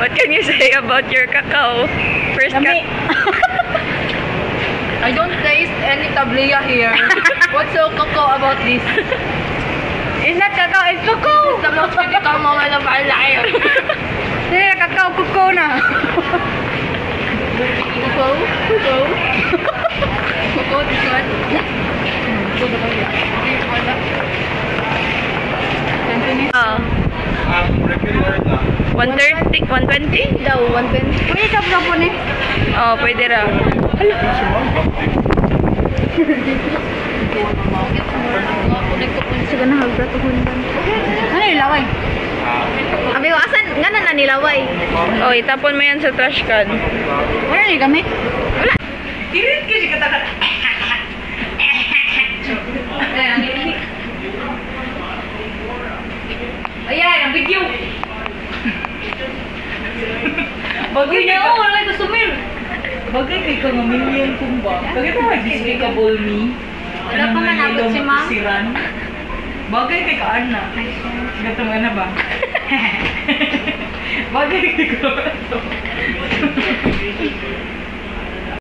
What can you say about your cacao? First Lami. I don't taste any tablia here. What's so cocoa about this? It's not cacao, it's cocoa. It's the most critical moment of my life. Sige, cacao, cocoa na. Cocoa? Cocoa? Cocoa, this one? Oh. 130? 120? Daw, 120. Uy, sap-sapo ni. Oh, pwede raw. Sige na, hagbratuhon ba? Ano yung laway? Abi, asan? Nga na nilaway. Oh, itapon mo yan sa trash can. Wala ni gamit? Kirit kasi katakan. Ayan, ang video. Bagay niya, oh, wala ito sumir. Bagay kay ka nga million kumba. Bagay pa despicable me. Wala pa man abot si ma'am. Siran. Bagay kay ka Ana. Gatong Ana ba? Bagay kay ka.